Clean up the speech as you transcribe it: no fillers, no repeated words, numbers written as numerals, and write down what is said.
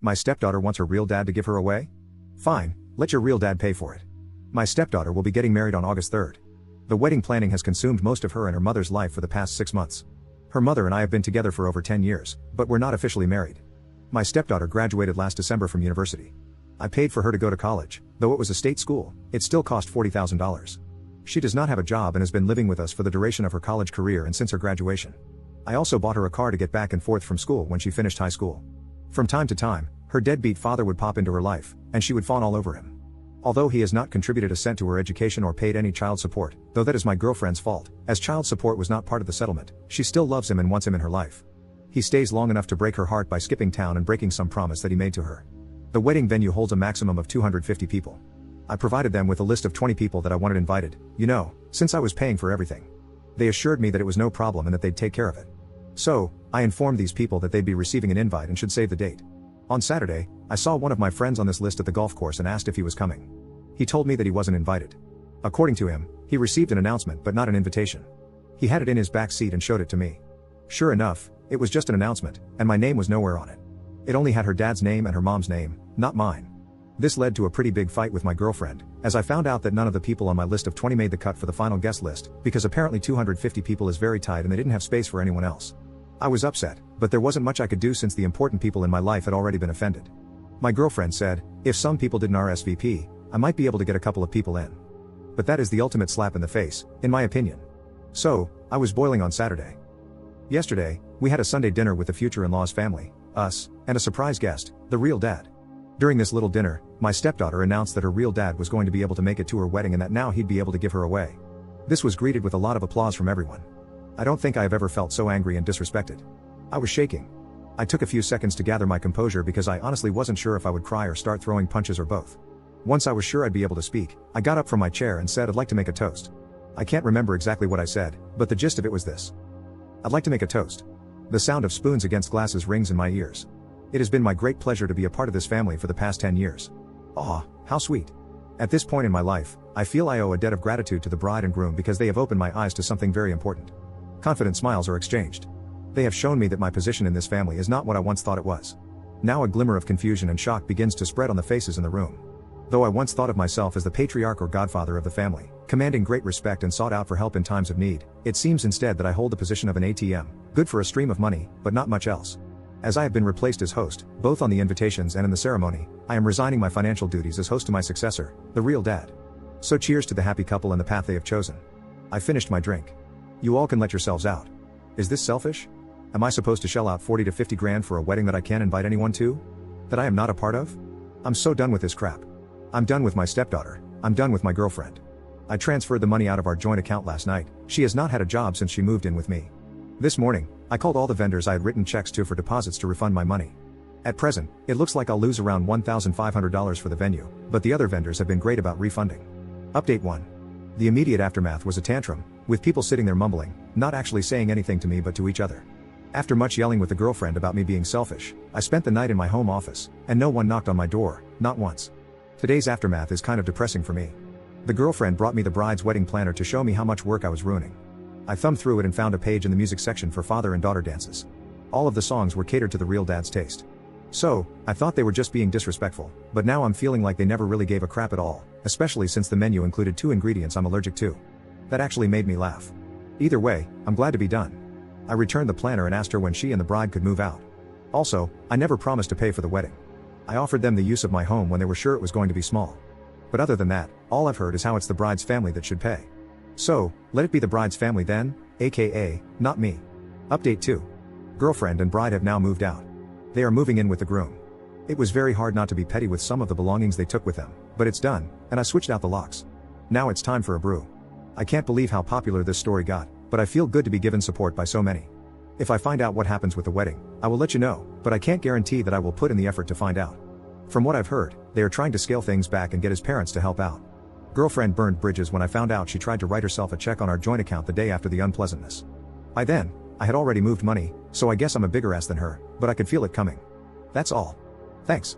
My stepdaughter wants her real dad to give her away? Fine, let your real dad pay for it. My stepdaughter will be getting married on August 3rd. The wedding planning has consumed most of her and her mother's life for the past 6 months. Her mother and I have been together for over 10 years, but we're not officially married. My stepdaughter graduated last December from university. I paid for her to go to college, though it was a state school, it still cost $40,000. She does not have a job and has been living with us for the duration of her college career and since her graduation. I also bought her a car to get back and forth from school when she finished high school. From time to time, her deadbeat father would pop into her life, and she would fawn all over him. Although he has not contributed a cent to her education or paid any child support, though that is my girlfriend's fault, as child support was not part of the settlement, she still loves him and wants him in her life. He stays long enough to break her heart by skipping town and breaking some promise that he made to her. The wedding venue holds a maximum of 250 people. I provided them with a list of 20 people that I wanted invited, since I was paying for everything. They assured me that it was no problem and that they'd take care of it. So, I informed these people that they'd be receiving an invite and should save the date. On Saturday, I saw one of my friends on this list at the golf course and asked if he was coming. He told me that he wasn't invited. According to him, he received an announcement but not an invitation. He had it in his back seat and showed it to me. Sure enough, it was just an announcement, and my name was nowhere on it. It only had her dad's name and her mom's name, not mine. This led to a pretty big fight with my girlfriend, as I found out that none of the people on my list of 20 made the cut for the final guest list, because apparently 250 people is very tight and they didn't have space for anyone else. I was upset, but there wasn't much I could do since the important people in my life had already been offended. My girlfriend said, if some people didn't RSVP, I might be able to get a couple of people in. But that is the ultimate slap in the face, in my opinion. So, I was boiling on Saturday. Yesterday, we had a Sunday dinner with the future in-law's family, us, and a surprise guest, the real dad. During this little dinner, my stepdaughter announced that her real dad was going to be able to make it to her wedding and that now he'd be able to give her away. This was greeted with a lot of applause from everyone. I don't think I have ever felt so angry and disrespected. I was shaking. I took a few seconds to gather my composure because I honestly wasn't sure if I would cry or start throwing punches or both. Once I was sure I'd be able to speak, I got up from my chair and said I'd like to make a toast. I can't remember exactly what I said, but the gist of it was this. I'd like to make a toast. The sound of spoons against glasses rings in my ears. It has been my great pleasure to be a part of this family for the past 10 years. Aw, how sweet. At this point in my life, I feel I owe a debt of gratitude to the bride and groom because they have opened my eyes to something very important. Confident smiles are exchanged. They have shown me that my position in this family is not what I once thought it was. Now a glimmer of confusion and shock begins to spread on the faces in the room. Though I once thought of myself as the patriarch or godfather of the family, commanding great respect and sought out for help in times of need, it seems instead that I hold the position of an ATM, good for a stream of money, but not much else. As I have been replaced as host, both on the invitations and in the ceremony, I am resigning my financial duties as host to my successor, the real dad. So cheers to the happy couple and the path they have chosen. I finished my drink. You all can let yourselves out. Is this selfish? Am I supposed to shell out 40 to 50 grand for a wedding that I can't invite anyone to? That I am not a part of? I'm so done with this crap. I'm done with my stepdaughter, I'm done with my girlfriend. I transferred the money out of our joint account last night. She has not had a job since she moved in with me. This morning, I called all the vendors I had written checks to for deposits to refund my money. At present, it looks like I'll lose around $1,500 for the venue, but the other vendors have been great about refunding. Update 1. The immediate aftermath was a tantrum, with people sitting there mumbling, not actually saying anything to me but to each other. After much yelling with the girlfriend about me being selfish, I spent the night in my home office, and no one knocked on my door, not once. Today's aftermath is kind of depressing for me. The girlfriend brought me the bride's wedding planner to show me how much work I was ruining. I thumbed through it and found a page in the music section for father and daughter dances. All of the songs were catered to the real dad's taste. So, I thought they were just being disrespectful, but now I'm feeling like they never really gave a crap at all, especially since the menu included 2 ingredients I'm allergic to. That actually made me laugh. Either way, I'm glad to be done. I returned the planner and asked her when she and the bride could move out. Also, I never promised to pay for the wedding. I offered them the use of my home when they were sure it was going to be small. But other than that, all I've heard is how it's the bride's family that should pay. So, let it be the bride's family then, aka, not me. Update 2. Girlfriend and bride have now moved out. They are moving in with the groom. It was very hard not to be petty with some of the belongings they took with them, but it's done, and I switched out the locks. Now it's time for a brew. I can't believe how popular this story got, but I feel good to be given support by so many. If I find out what happens with the wedding, I will let you know, but I can't guarantee that I will put in the effort to find out. From what I've heard, they are trying to scale things back and get his parents to help out. Girlfriend burned bridges when I found out she tried to write herself a check on our joint account the day after the unpleasantness. By then, I had already moved money, so I guess I'm a bigger ass than her, but I could feel it coming. That's all. Thanks.